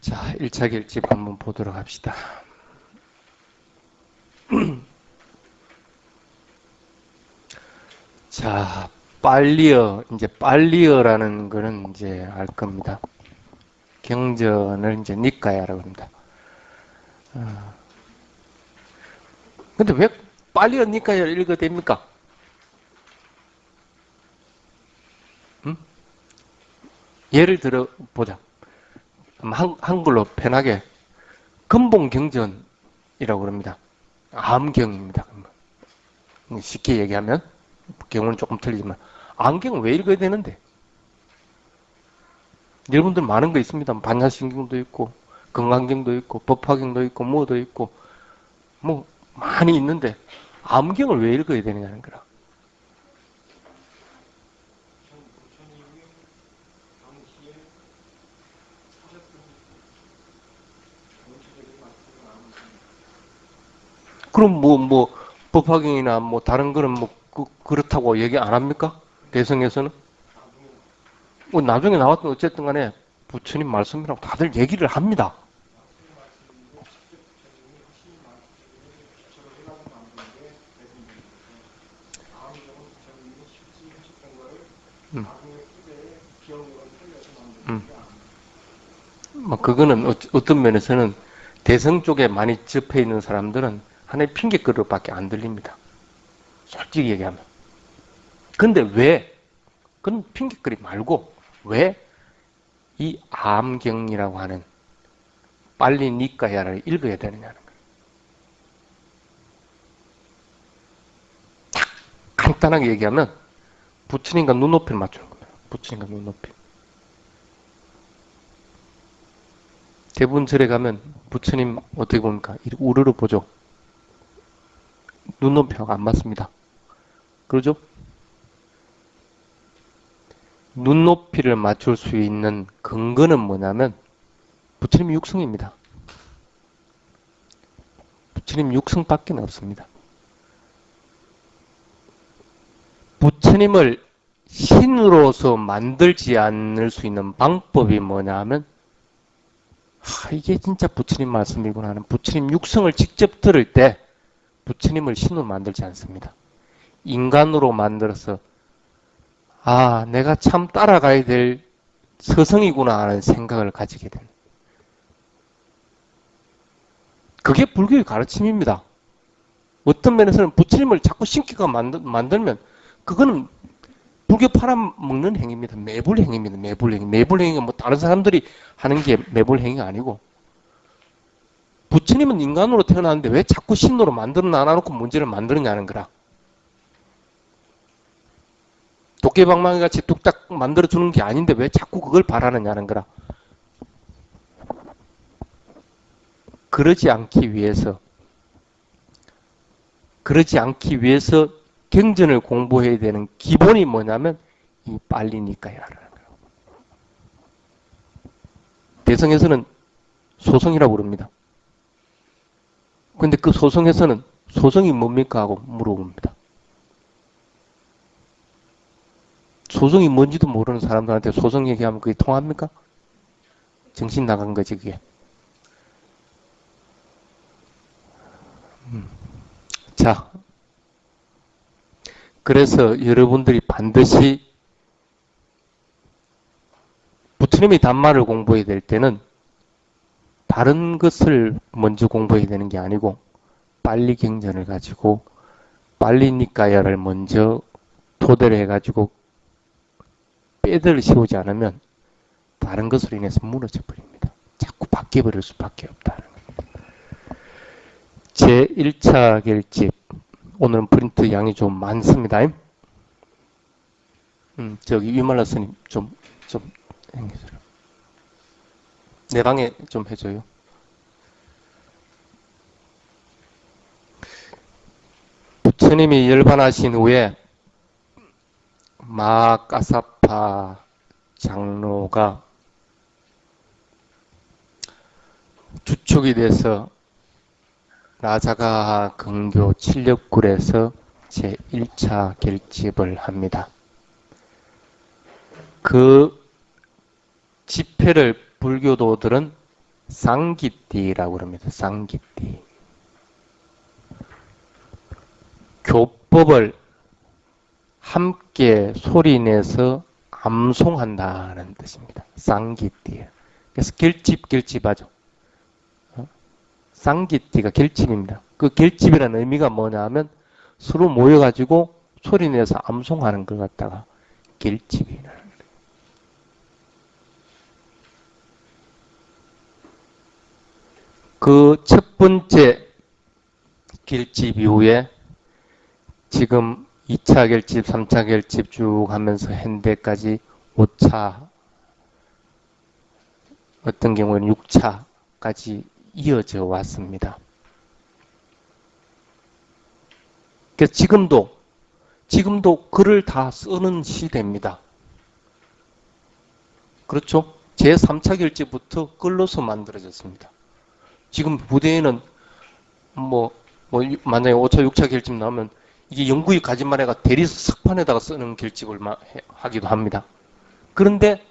자, 1차 결집 한번 보도록 합시다. 자, 빨리어라는 거는 이제 알 겁니다. 경전을 이제 니까야라고 합니다. 근데 왜 빨리어 니까야를 읽어야 됩니까? 예를 들어 보자. 한글로 편하게 근본경전이라고 그럽니다. 암경입니다. 쉽게 얘기하면 경우는 조금 틀리지만 암경은 왜 읽어야 되는데? 여러분들 많은 거 있습니다. 반야신경도 있고 건강경도 있고 법화경도 있고 뭐도 있고 뭐 많이 있는데 암경을 왜 읽어야 되느냐는 거라. 그럼 법화경이나 뭐 다른 거는 뭐 그렇다고 얘기 안 합니까? 대성에서는? 뭐 나중에 나왔던 어쨌든 간에 부처님 말씀이라고 다들 얘기를 합니다. 그거는 어떤 면에서는 대성 쪽에 많이 접해 있는 사람들은 하나의 핑계거리밖에 안 들립니다. 솔직히 얘기하면. 근데 왜? 그건 핑계거리 말고 왜 이 암경이라고 하는 빨리 니까야를 읽어야 되느냐는 거예요. 간단하게 얘기하면 부처님과 눈높이를 맞추는 겁니다. 부처님과 눈높이. 대부분 절에 가면 부처님 어떻게 봅니까? 우르르 보죠. 눈높이하고 안 맞습니다. 그러죠? 눈높이를 맞출 수 있는 근거는 뭐냐면 부처님 육성입니다. 부처님 육성밖에 없습니다. 부처님을 신으로서 만들지 않을 수 있는 방법이 뭐냐 하면 이게 진짜 부처님 말씀이구나 하는 부처님 육성을 직접 들을 때 부처님을 신으로 만들지 않습니다. 인간으로 만들어서 내가 참 따라가야 될 서성이구나 하는 생각을 가지게 됩니다. 그게 불교의 가르침입니다. 어떤 면에서는 부처님을 자꾸 신기가 만들면 그거는 불교 팔아먹는 행위입니다. 매불행위입니다. 매불행위. 매불행위가 뭐 다른 사람들이 하는 게 매불행위가 아니고 부처님은 인간으로 태어났는데 왜 자꾸 신으로 만들어 놔놓고 문제를 만드느냐는 거라. 도깨방망이 같이 뚝딱 만들어주는 게 아닌데 왜 자꾸 그걸 바라느냐는 거라. 그러지 않기 위해서 경전을 공부해야 되는 기본이 뭐냐면 이 빨리니까야라는 거예요. 대성에서는 소성이라고 부릅니다. 근데 그 소성에서는 소성이 뭡니까 하고 물어봅니다. 소성이 뭔지도 모르는 사람들한테 소성 얘기하면 그게 통합니까? 정신 나간 거지 그게. 자, 그래서 여러분들이 반드시 부처님의 단말을 공부해야 될 때는 다른 것을 먼저 공부해야 되는 게 아니고 빨리 경전을 가지고 빨리 니까야를 먼저 토대를 해가지고 빼들을 씌우지 않으면 다른 것으로 인해서 무너져 버립니다. 자꾸 바뀌어버릴 수밖에 없다는 겁니다. 제1차 결집 오늘은 프린트 양이 좀 많습니다. 저기 위말라 스님 좀 해주세요. 내 방에 좀 해줘요. 부처님이 열반하신 후에 마까사파 장로가 주촉이 돼서 라자가하 근교 칠렵굴에서 제1차 결집을 합니다. 그 집회를 불교도들은 쌍기띠라고 그럽니다. 쌍기띠. 교법을 함께 소리내서 암송한다는 뜻입니다. 쌍기띠. 그래서 결집하죠. 쌍기띠가 결집입니다. 그 결집이라는 의미가 뭐냐면 서로 모여가지고 소리내서 암송하는 걸 갖다가 결집이라는 거예요. 그 첫 번째 결집 이후에 지금 2차 결집, 3차 결집 쭉 하면서 현대까지 5차, 어떤 경우는 6차까지 이어져 왔습니다. 그래서 지금도 글을 다 쓰는 시대입니다. 그렇죠? 제3차 결집부터 글로서 만들어졌습니다. 지금 부대에는 만약에 5차, 6차 결집 나오면 이게 영구히 가지만 해가 대리석 석판에다가 쓰는 결집을 하기도 합니다. 그런데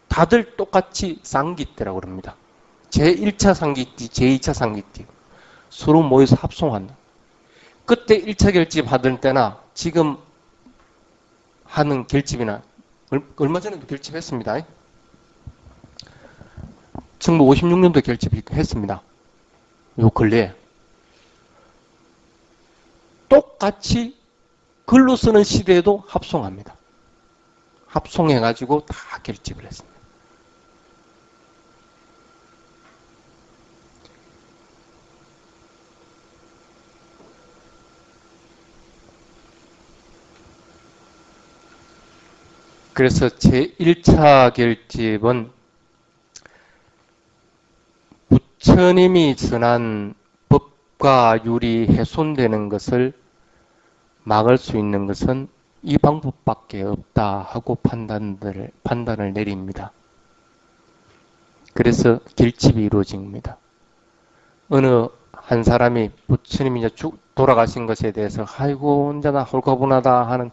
다들 똑같이 쌍기띠라고 그럽니다. 제1차 쌍기띠, 제2차 쌍기띠 서로 모여서 합송한다. 그때 1차 결집 하던 때나 지금 하는 결집이나 얼마 전에도 결집했습니다. 1956년도 결집했습니다. 요 근래에. 똑같이 글로 쓰는 시대에도 합송합니다. 합송해가지고 다 결집을 했습니다. 그래서 제1차 결집은 부처님이 전한 법과 율이 훼손되는 것을 막을 수 있는 것은 이 방법밖에 없다 하고 판단을 내립니다. 그래서 결집이 이루어진 겁니다. 어느 한 사람이 부처님이 이제 돌아가신 것에 대해서 아이고 혼자나 홀가분하다 하는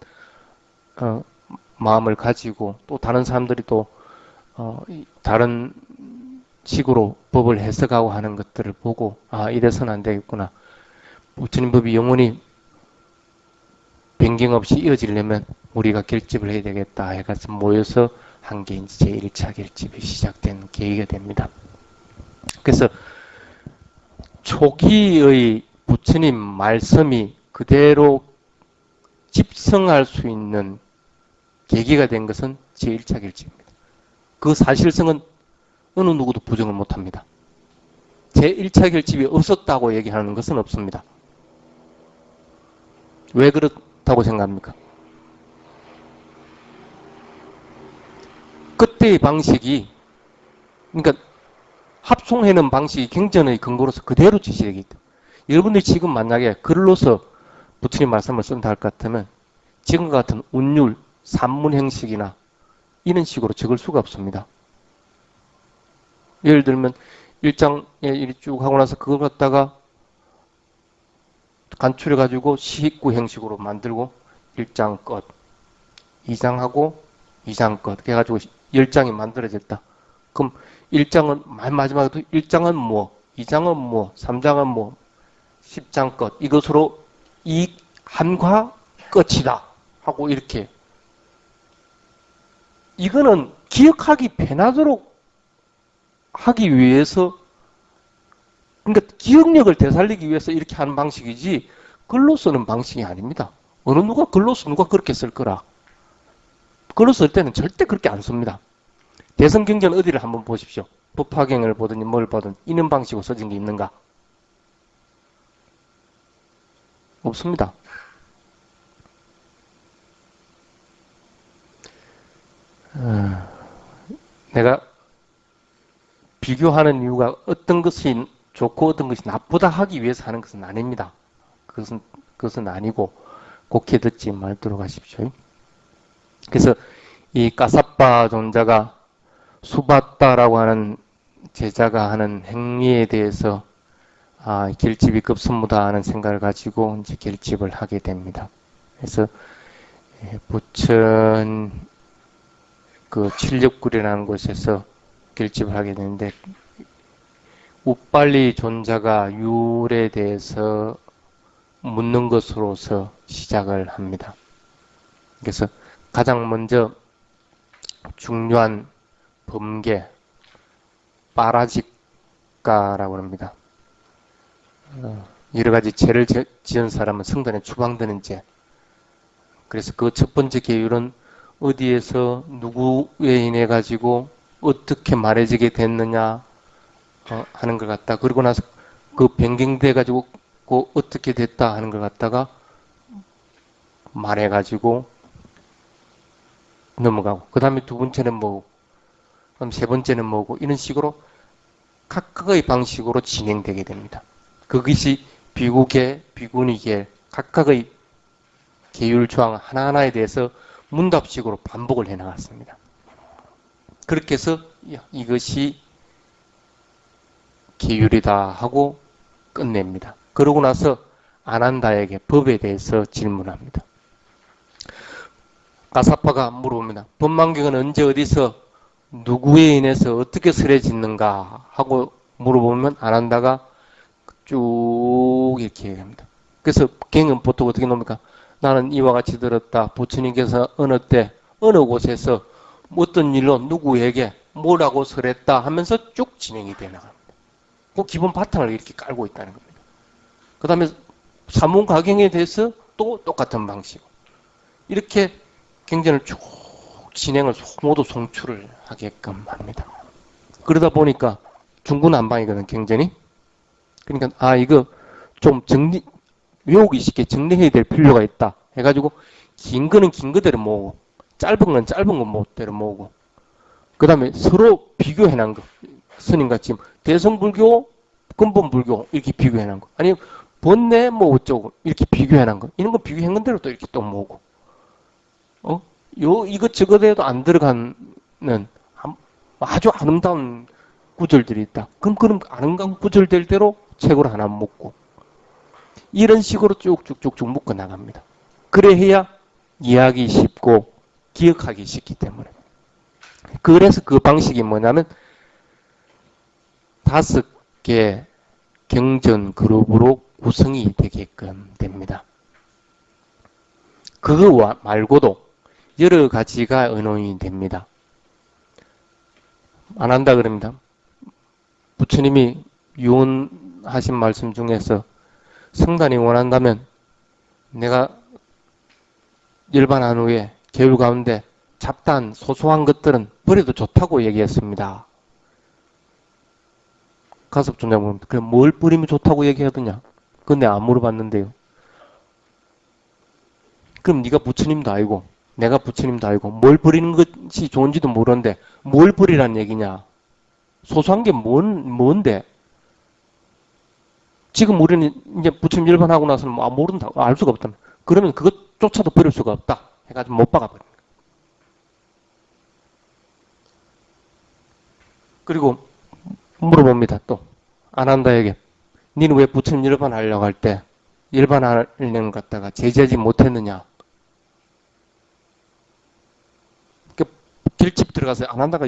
마음을 가지고 또 다른 사람들이 또 다른 식으로 법을 해석하고 하는 것들을 보고 이래서는 안 되겠구나. 부처님 법이 영원히 변경 없이 이어지려면 우리가 결집을 해야 되겠다 해가지고 모여서 한 게 이제 제1차 결집이 시작된 계기가 됩니다. 그래서 초기의 부처님 말씀이 그대로 집성할 수 있는 계기가 된 것은 제1차 결집입니다. 그 사실성은 어느 누구도 부정을 못합니다. 제1차 결집이 없었다고 얘기하는 것은 없습니다. 왜 그렇다고 생각합니까? 그때의 방식이, 그러니까 합송해는 방식이 경전의 근거로서 그대로 지시되기 때문에 여러분들이 지금 만약에 글로서 부처님 말씀을 쓴다 할 것 같으면 지금과 같은 운율, 산문 형식이나 이런 식으로 적을 수가 없습니다. 예를 들면 1장에 이리 쭉 하고 나서 그걸 갖다가 간추려가지고 시구 형식으로 만들고 1장 끝, 2장하고 2장 끝 해가지고 10장이 만들어졌다. 그럼 1장은 맨 마지막에도 1장은 뭐, 2장은 뭐, 3장은 뭐, 10장 끝 이것으로 이 한과 끝이다 하고 이렇게 이거는 기억하기 편하도록 하기 위해서, 그러니까 기억력을 되살리기 위해서 이렇게 하는 방식이지 글로 쓰는 방식이 아닙니다. 어느 누가 글로 써 누가 그렇게 쓸 거라. 글로 쓸 때는 절대 그렇게 안 씁니다. 대성경전 어디를 한번 보십시오. 법화경을 보든지 뭘 보든 이런 방식으로 써진 게 있는가? 없습니다. 내가 비교하는 이유가 어떤 것이 좋고 어떤 것이 나쁘다 하기 위해서 하는 것은 아닙니다. 그것은 아니고 곡해 듣지 말도록 하십시오. 그래서 이 까사빠 존자가 수바따라고 하는 제자가 하는 행위에 대해서 결집이 급선무다 하는 생각을 가지고 이제 결집을 하게 됩니다. 그래서 부천 그 칠렵굴이라는 곳에서 결집을 하게 되는데 우빨리 존자가 율에 대해서 묻는 것으로서 시작을 합니다. 그래서 가장 먼저 중요한 범계, 빠라직가라고 합니다. 여러 가지 죄를 지은 사람은 성단에 추방되는 죄. 그래서 그 첫 번째 계율은 어디에서 누구에 인해 가지고 어떻게 말해지게 됐느냐 하는 걸 갖다, 그러고 나서 그 변경돼 가지고 어떻게 됐다 하는 걸 갖다가 말해 가지고 넘어가고, 그 다음에 두 번째는 뭐고, 그럼 세 번째는 뭐고, 이런 식으로 각각의 방식으로 진행되게 됩니다. 그것이 비구계, 비구니계 각각의 계율 조항 하나하나에 대해서 문답식으로 반복을 해 나갔습니다. 그렇게 해서 이것이 계율이다 하고 끝냅니다. 그러고 나서 아난다에게 법에 대해서 질문합니다. 가사파가 물어봅니다. 법망경은 언제 어디서 누구에 인해서 어떻게 설해졌는가 하고 물어보면 아난다가 쭉 이렇게 얘기합니다. 그래서 갱은 보통 어떻게 놉니까? 나는 이와 같이 들었다. 부처님께서 어느 때 어느 곳에서 어떤 일로 누구에게 뭐라고 설했다 하면서 쭉 진행이 돼 나갑니다. 그 기본 바탕을 이렇게 깔고 있다는 겁니다. 그 다음에 사문가경에 대해서 또 똑같은 방식, 이렇게 경전을 쭉 진행을 모두 송출을 하게끔 합니다. 그러다 보니까 중구난방이거든, 경전이. 그러니까 이거 좀 외우기 쉽게 정리해야 될 필요가 있다 해가지고 긴 거는 긴 거대로 모으고 짧은 건 짧은 거 못대로 모으고, 그 다음에 서로 비교해 놓은 거, 스님과 지금 대성불교, 근본불교 이렇게 비교해 놓은 거, 아니면 번뇌 뭐 어쩌고 이렇게 비교해 놓은 거, 이런 거 비교해 놓은 대로 또 이렇게 또 모으고, 이것저것에도 안 들어가는 아주 아름다운 구절들이 있다. 그럼 아름다운 구절들대로 책으로 하나 묶고, 이런 식으로 쭉쭉쭉쭉 묶어 나갑니다. 그래야 이해하기 쉽고 기억하기 쉽기 때문에. 그래서 그 방식이 뭐냐면 5개 경전 그룹으로 구성이 되게끔 됩니다. 그거 말고도 여러 가지가 의논이 됩니다. 안 한다 그럽니다. 부처님이 유언하신 말씀 중에서 성단이 원한다면 내가 열반한 후에 계율 가운데 잡다한 소소한 것들은 버려도 좋다고 얘기했습니다. 가섭존자 물어봅니다. 그럼 뭘 버리면 좋다고 얘기하더냐? 그건 내가 안 물어봤는데요. 그럼 네가 부처님도 알고 내가 부처님도 알고 뭘 버리는 것이 좋은지도 모르는데 뭘 버리라는 얘기냐? 소소한 게 뭔데? 지금 우리는 이제 부처님 열반하고 나서는 모른다, 알 수가 없다. 그러면 그것조차도 버릴 수가 없다 해가지고 못 박아버립니다. 그리고 물어봅니다. 또 아난다에게 니는 왜 부처님 열반하려고 할 때 열반하려는 것 갖다가 제지하지 못했느냐? 길집 들어가서 아난다가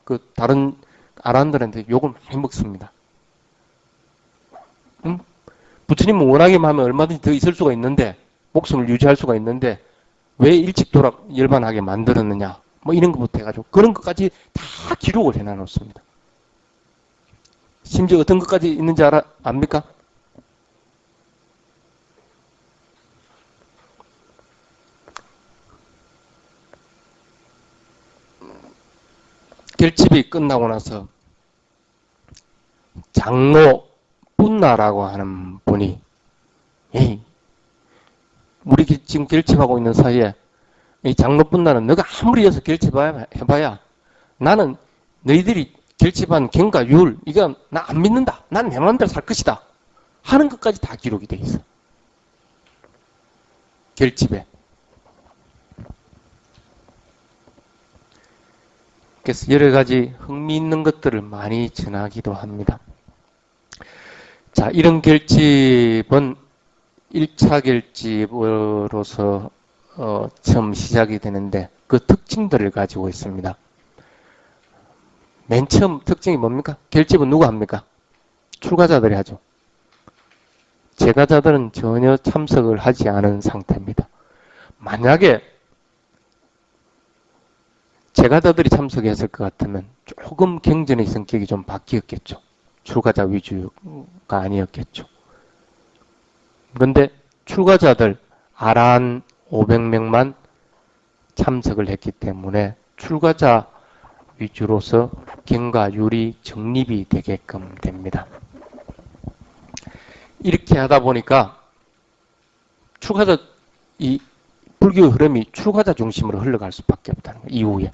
그 다른 아란들한테 욕을 많이 먹습니다. 응? 부처님은 원하기만 하면 얼마든지 더 있을 수가 있는데, 목숨을 유지할 수가 있는데 왜 일찍 열반하게 만들었느냐, 뭐 이런 것부터 해가지고 그런 것까지 다 기록을 해놔놓습니다. 심지어 어떤 것까지 있는지 압니까? 결집이 끝나고 나서 장로 뿐나라고 하는 분이, 우리 지금 결집하고 있는 사이에 이 장로 뿐나는 너가 아무리 해서 결집해봐야 나는 너희들이 결집한 경과 율 이건 나 안 믿는다, 난 내 마음대로 살 것이다 하는 것까지 다 기록이 돼 있어. 결집에. 그래서 여러 가지 흥미있는 것들을 많이 전하기도 합니다. 자, 이런 결집은 1차 결집으로서 처음 시작이 되는데 그 특징들을 가지고 있습니다. 맨 처음 특징이 뭡니까? 결집은 누가 합니까? 출가자들이 하죠. 제가자들은 전혀 참석을 하지 않은 상태입니다. 만약에 제가자들이 참석했을 것 같으면 조금 경전의 성격이 좀 바뀌었겠죠. 출가자 위주가 아니었겠죠. 그런데 출가자들 아란 500명만 참석을 했기 때문에 출가자 위주로서 경과율이 정립이 되게끔 됩니다. 이렇게 하다 보니까 출가자 이 불교 흐름이 출가자 중심으로 흘러갈 수밖에 없다는 거예요. 이후에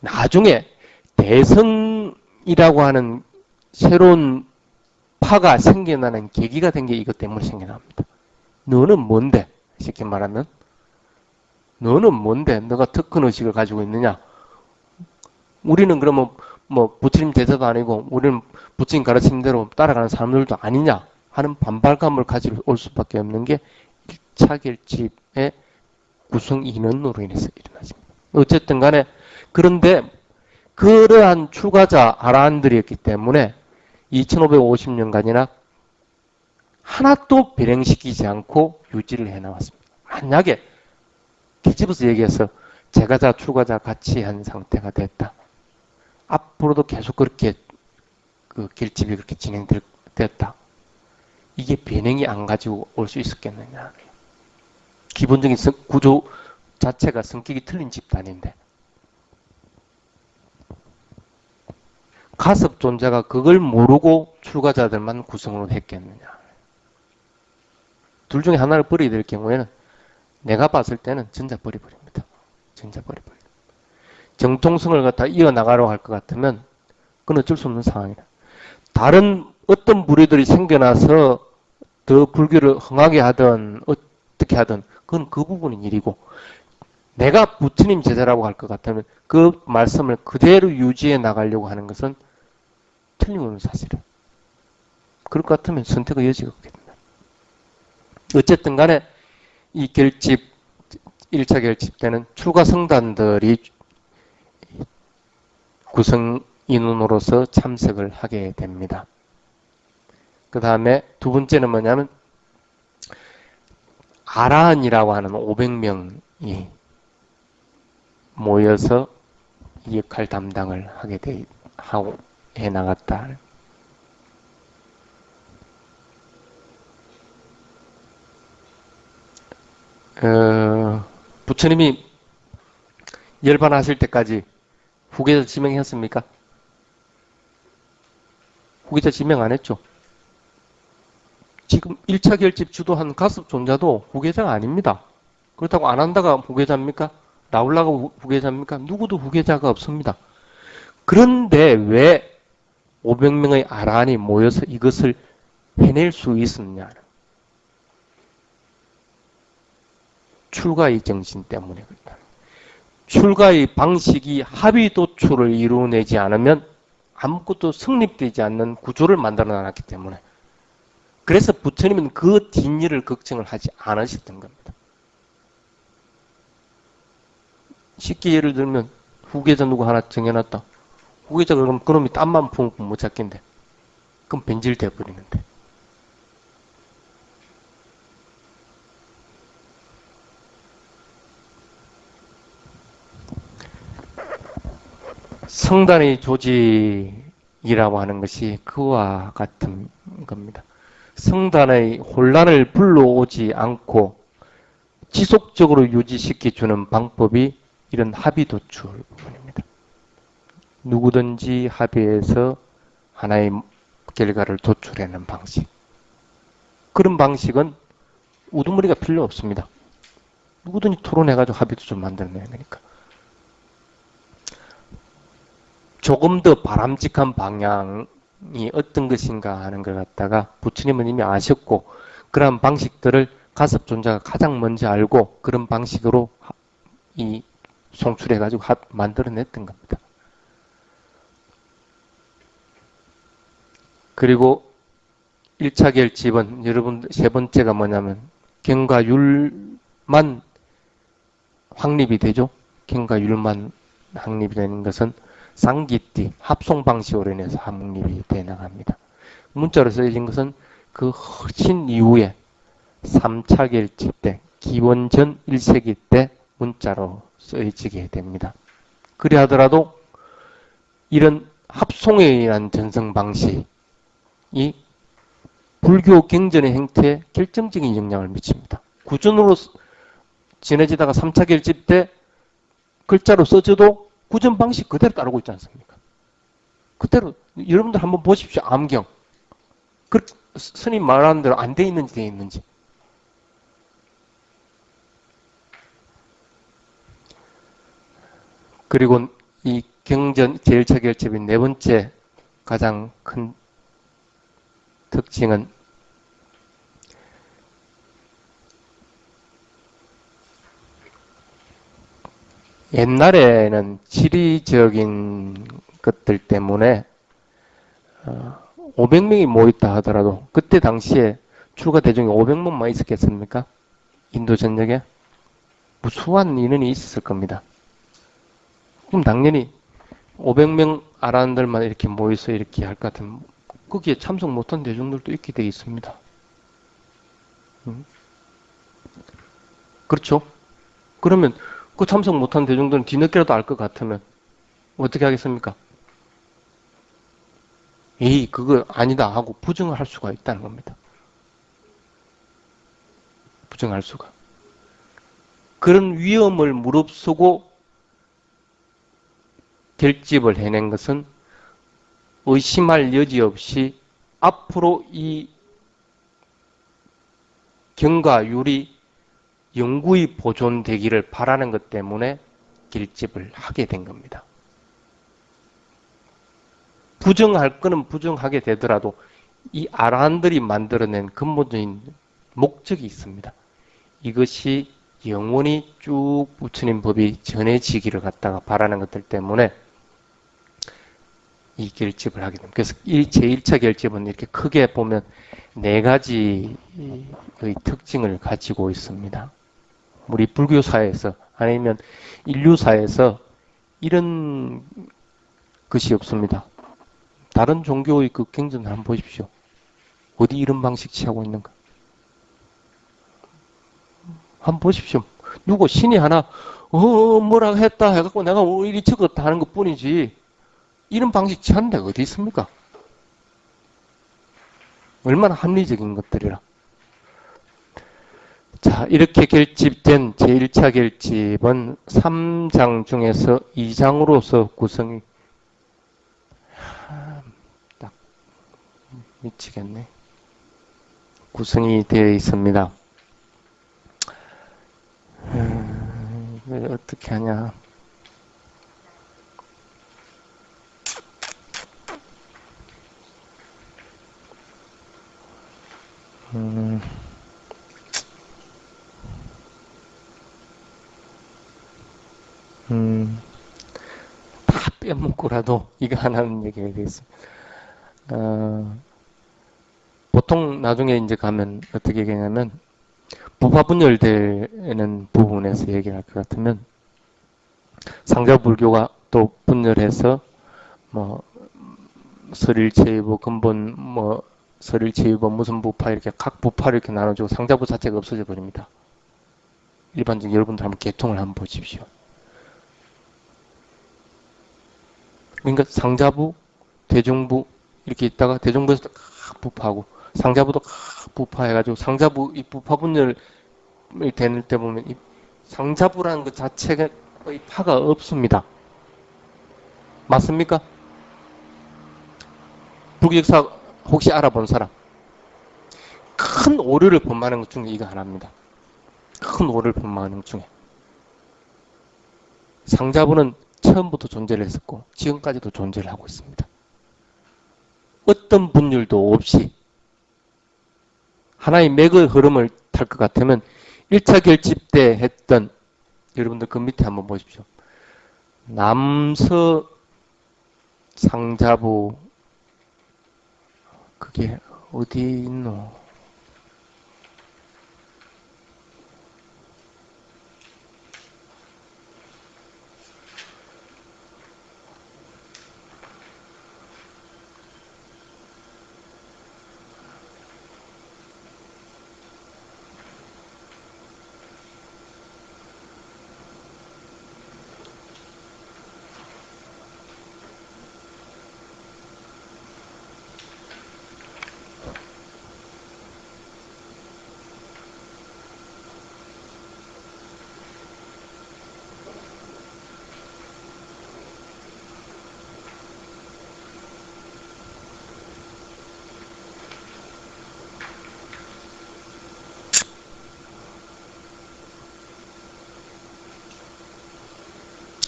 나중에 대성이라고 하는 새로운 파가 생겨나는 계기가 된 게 이것 때문에 생겨납니다. 너는 뭔데? 쉽게 말하면 너는 뭔데? 너가 특권 의식을 가지고 있느냐? 우리는 그러면 뭐 부처님 제자도 아니고 우리는 부처님 가르치는 대로 따라가는 사람들도 아니냐 하는 반발감을 가지고 올 수밖에 없는 게 1차 결집의 구성 인원으로 인해서 일어나집니다. 어쨌든 간에 그런데 그러한 출가자 아라한들이었기 때문에 2550년간이나 하나도 bel행시키지 않고 유지를 해나왔습니다. 만약에 계집어서 얘기해서 제가자 출가자 같이 한 상태가 됐다. 앞으로도 계속 그렇게 그 결집이 그렇게 진행됐다. 이게 변형이 안 가지고 올 수 있었겠느냐. 기본적인 구조 자체가 성격이 틀린 집단인데 가섭 존재가 그걸 모르고 출가자들만 구성을 했겠느냐. 둘 중에 하나를 버려야 될 경우에는 내가 봤을 때는 전자 버려버립니다. 전자 버려버립니다. 정통성을 갖다 이어나가려고 할 것 같으면 그건 어쩔 수 없는 상황이다. 다른 어떤 무리들이 생겨나서 더 불교를 흥하게 하든 어떻게 하든 그건 그 부분인 일이고 내가 부처님 제자라고 할 것 같으면 그 말씀을 그대로 유지해 나가려고 하는 것은 틀림없는 사실이에요. 그럴 것 같으면 선택의 여지가 없겠다. 어쨌든 간에 이 결집, 1차 결집 때는 출가 성단들이 구성 인원으로서 참석을 하게 됩니다. 그 다음에 두 번째는 뭐냐면 아라한이라고 하는 500명이 모여서 이 역할 담당을 하게 하고 해 나갔다. 부처님이 열반하실 때까지 후계자 지명했습니까? 후계자 지명 안 했죠. 지금 1차 결집 주도한 가섭 존자도 후계자가 아닙니다. 그렇다고 안 한다가 후계자입니까? 나올라가 후계자입니까? 누구도 후계자가 없습니다. 그런데 왜 500명의 아라한이 모여서 이것을 해낼 수 있었냐? 출가의 정신 때문에 그렇다. 출가의 방식이 합의 도출을 이루어내지 않으면 아무것도 성립되지 않는 구조를 만들어 놨기 때문에 그래서 부처님은 그 뒷일을 걱정을 하지 않으셨던 겁니다. 쉽게 예를 들면 후계자 누구 하나 정해놨다. 후계자 그럼 그놈이 땀만 품고 못 찾긴데 그럼 변질돼 버리는데 성단의 조직이라고 하는 것이 그와 같은 겁니다. 성단의 혼란을 불러오지 않고 지속적으로 유지시켜주는 방법이 이런 합의 도출 부분입니다. 누구든지 합의해서 하나의 결과를 도출하는 방식. 그런 방식은 우두머리가 필요 없습니다. 누구든지 토론해가지고 합의 도출 만들어내야 되니까. 조금 더 바람직한 방향이 어떤 것인가 하는 걸 갖다가 부처님은 이미 아셨고 그러한 방식들을 가섭존자가 가장 먼저 알고 그런 방식으로 이 송출해가지고 만들어냈던 겁니다. 그리고 1차 결집은 여러분 세 번째가 뭐냐면 경과율만 확립이 되죠. 경과율만 확립이 되는 것은 쌍기띠 합송 방식으로 인해서 확립이 돼 나갑니다. 문자로 쓰여진 것은 그 훨씬 이후에 3차 결집 때, 기원 전 1세기 때 문자로 쓰여지게 됩니다. 그리 하더라도 이런 합송에 의한 전승 방식이 불교 경전의 행태에 결정적인 영향을 미칩니다. 구전으로 지내지다가 3차 결집 때 글자로 써져도 구전 방식 그대로 따르고 있지 않습니까? 그대로 여러분들 한번 보십시오. 암경. 스님 말하는 대로 안 돼 있는지 돼 있는지. 그리고 이 경전 제1차 결집의 네 번째 가장 큰 특징은 옛날에는 지리적인 것들 때문에 500명이 모였다 하더라도 그때 당시에 출가 대중이 500명만 있었겠습니까? 인도 전역에 무수한 인원이 있었을 겁니다. 그럼 당연히 500명 아란들만 이렇게 모여서 이렇게 할 것 같으면 거기에 참석 못한 대중들도 있게 되어 있습니다. 그렇죠? 그러면 그 참석 못한 대중들은 뒤늦게라도 알 것 같으면 어떻게 하겠습니까? 에이, 그거 아니다 하고 부정을 할 수가 있다는 겁니다. 부정할 수가. 그런 위험을 무릅쓰고 결집을 해낸 것은 의심할 여지 없이 앞으로 이 경과율이 영구히 보존되기를 바라는 것 때문에 결집을 하게 된 겁니다. 부정할 거는 부정하게 되더라도 이 아라한들이 만들어낸 근본적인 목적이 있습니다. 이것이 영원히 쭉 부처님 법이 전해지기를 갖다가 바라는 것들 때문에 이 결집을 하게 됩니다. 그래서 제1차 결집은 이렇게 크게 보면 네 가지의 특징을 가지고 있습니다. 우리 불교사에서 아니면 인류사에서 이런 것이 없습니다. 다른 종교의 그 경전을 한번 보십시오. 어디 이런 방식 취하고 있는가? 한번 보십시오. 누구 신이 하나 뭐라 했다 해갖고 내가 이리 적었다 하는 것 뿐이지 이런 방식 취하는 데가 어디 있습니까? 얼마나 합리적인 것들이라. 자, 이렇게 결집된 제1차 결집은 3장 중에서 2장으로서 구성이 딱 미치겠네. 구성이 되어 있습니다. 어떻게 하냐. 다 빼먹고라도 이거 하나는 얘기가 되겠습니다. 보통 나중에 이제 가면 어떻게 얘기하냐면 부파분열되는 부분에서 얘기를 할 것 같으면 상자불교가 또 분열해서 뭐 설일체의보 근본 뭐 설일체의보 무슨 부파 이렇게 각 부파를 이렇게 나눠주고 상자부 자체가 없어져 버립니다. 일반적인 여러분들 한번 개통을 한번 보십시오. 그러니까 상자부, 대중부 이렇게 있다가 대중부에서 각 부파하고 상자부도 각 부파해가지고 상자부 이 부파 분열이 되는 때 보면 이 상자부라는 것 자체가 거의 파가 없습니다. 맞습니까? 불교 역사 혹시 알아본 사람? 큰 오류를 범하는 것 중에 이거 하나입니다. 큰 오류를 범하는 것 중에. 상자부는 처음부터 존재를 했었고 지금까지도 존재를 하고 있습니다. 어떤 분율도 없이 하나의 맥의 흐름을 탈 것 같으면 1차 결집 때 했던 여러분들 그 밑에 한번 보십시오. 남서 상자부 그게 어디 있노?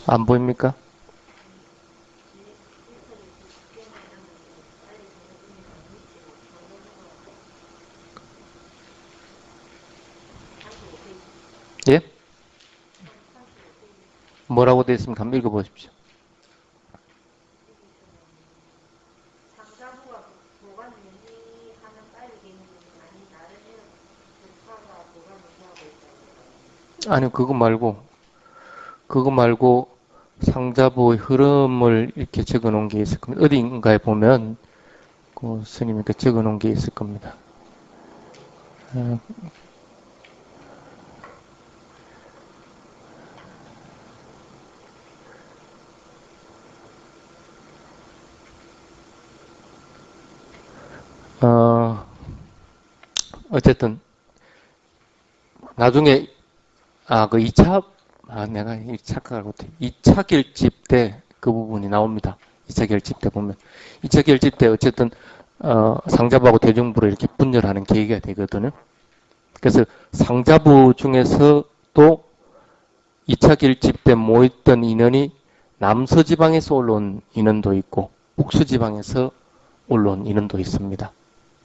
안 보입니까? 예? 뭐라고 되어 있습니까? 한번 읽어보십시오. 아니요, 그거 말고 상자부의 흐름을 이렇게 적어 놓은 게 있을 겁니다. 어딘가에 보면 그 스님이 적어 놓은 게 있을 겁니다. 어쨌든 나중에 그 2차 내가 착각하고 2차 결집 때 그 부분이 나옵니다. 2차 결집 때 보면 2차 결집 때 어쨌든 상자부하고 대중부를 이렇게 분열하는 계기가 되거든요. 그래서 상자부 중에서도 2차 결집 때 모였던 인원이 남서지방에서 올라온 인원도 있고 북서지방에서 올라온 인원도 있습니다.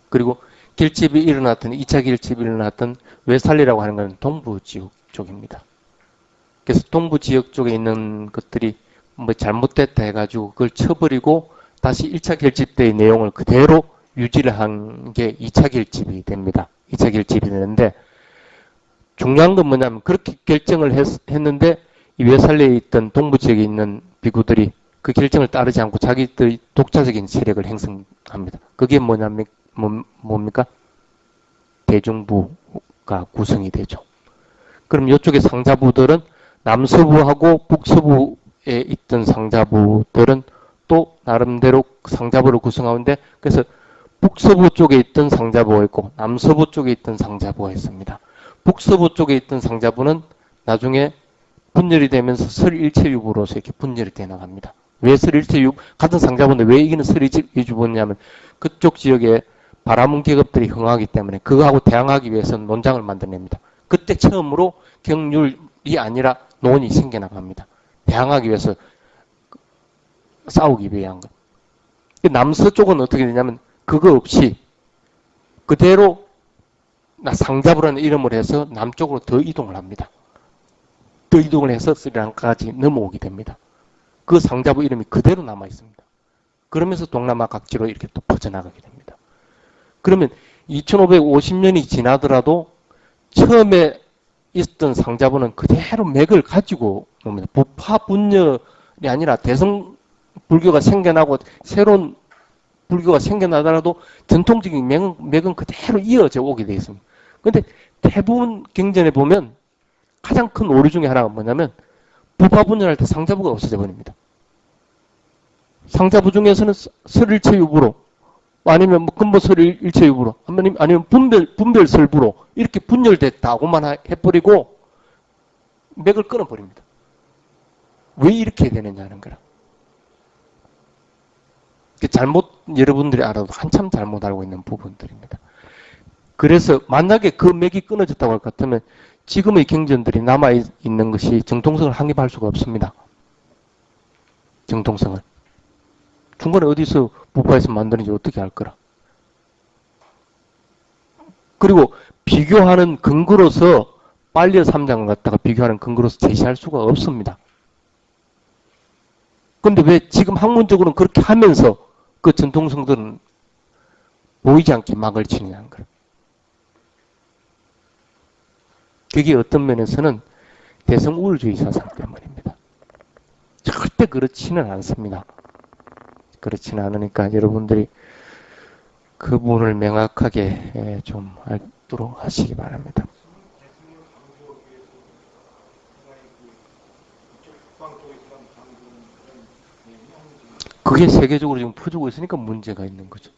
그리고 결집이 일어났던 2차 결집이 일어났던 외살리라고 하는 것은 동부 지역 쪽입니다. 그래서 동부 지역 쪽에 있는 것들이 뭐 잘못됐다 해가지고 그걸 쳐버리고 다시 1차 결집 때의 내용을 그대로 유지를 한 게 2차 결집이 됩니다. 2차 결집이 되는데 중요한 건 뭐냐면 그렇게 결정을 했는데 이 외살리에 있던 동부 지역에 있는 비구들이 그 결정을 따르지 않고 자기들이 독자적인 세력을 형성합니다. 그게 뭡니까? 대중부가 구성이 되죠. 그럼 이쪽의 상자부들은 남서부하고 북서부에 있던 상자부들은 또 나름대로 상자부를 구성하는데 그래서 북서부 쪽에 있던 상자부가 있고 남서부 쪽에 있던 상자부가 있습니다. 북서부 쪽에 있던 상자부는 나중에 분열이 되면서 설일체유부로서 이렇게 분열이 돼 나갑니다. 왜 설일체유 같은 상자부인데 왜 이기는 설일체유부냐면 그쪽 지역에 바라문 계급들이 흥하기 때문에 그거하고 대항하기 위해서 논장을 만들어냅니다. 그때 처음으로 경률이 아니라 논이 생겨나갑니다. 대항하기 위해서 싸우기 위한 것. 남서쪽은 어떻게 되냐면 그거 없이 그대로 상자부라는 이름을 해서 남쪽으로 더 이동을 합니다. 더 이동을 해서 스리랑카까지 넘어오게 됩니다. 그 상자부 이름이 그대로 남아 있습니다. 그러면서 동남아 각지로 이렇게 또 퍼져나가게 됩니다. 그러면 2550년이 지나더라도 처음에 있었던 상자부는 그대로 맥을 가지고 옵니다. 부파 분열이 아니라 대성 불교가 생겨나고 새로운 불교가 생겨나더라도 전통적인 맥은 그대로 이어져 오게 되어 있습니다. 그런데 대부분 경전에 보면 가장 큰 오류 중에 하나가 뭐냐면 부파 분열할 때 상자부가 없어져 버립니다. 상자부 중에서는 설일체유부로 아니면 근본설일체유부로 아니면 분별설부로 이렇게 분열됐다고만 해버리고 맥을 끊어버립니다. 왜 이렇게 되느냐는 거라. 여러분들이 알아도 한참 잘못 알고 있는 부분들입니다. 그래서 만약에 그 맥이 끊어졌다고 할 것 같으면 지금의 경전들이 남아있는 것이 정통성을 확립할 수가 없습니다. 정통성을. 중간에 어디서 부파에서 만드는지 어떻게 알 거라. 그리고 비교하는 근거로서 빨려 3장을 갖다가 비교하는 근거로서 제시할 수가 없습니다. 근데 왜 지금 학문적으로는 그렇게 하면서 그 전통성들은 보이지 않게 막을 치느냐는 거예요. 그게 어떤 면에서는 대성 우월주의 사상 때문입니다. 절대 그렇지는 않습니다. 그렇지는 않으니까 여러분들이 그 부분을 명확하게 좀 알도록 하시기 바랍니다. 그게 세계적으로 지금 퍼지고 있으니까 문제가 있는 거죠.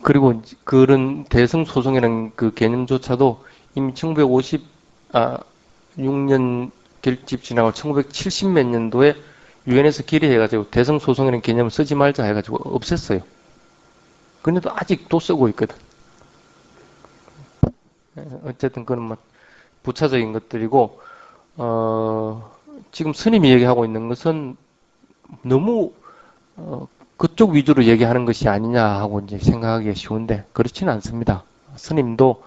그리고 그런 대성 소송이라는 그 개념조차도 이미 1956년 결집 지나고 1970몇 년도에 유엔에서 결의해가지고 대성소송이라는 개념을 쓰지 말자 해가지고 없앴어요. 근데도 아직도 쓰고 있거든. 어쨌든 그건 뭐 부차적인 것들이고, 지금 스님이 얘기하고 있는 것은 너무 그쪽 위주로 얘기하는 것이 아니냐 하고 이제 생각하기가 쉬운데 그렇지는 않습니다. 스님도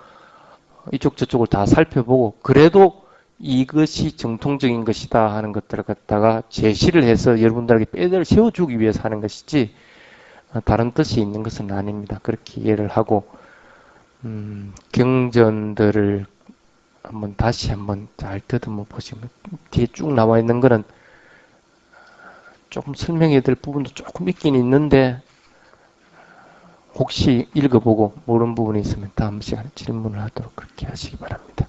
이쪽 저쪽을 다 살펴보고 그래도 이것이 정통적인 것이다 하는 것들을 갖다가 제시를 해서 여러분들에게 뼈대를 세워주기 위해서 하는 것이지 다른 뜻이 있는 것은 아닙니다. 그렇게 이해를 하고 경전들을 다시 한번 잘 더듬어 보시면 뒤에 쭉 나와 있는 거는 조금 설명해야 될 부분도 조금 있긴 있는데 혹시 읽어보고 모르는 부분이 있으면 다음 시간에 질문을 하도록 그렇게 하시기 바랍니다.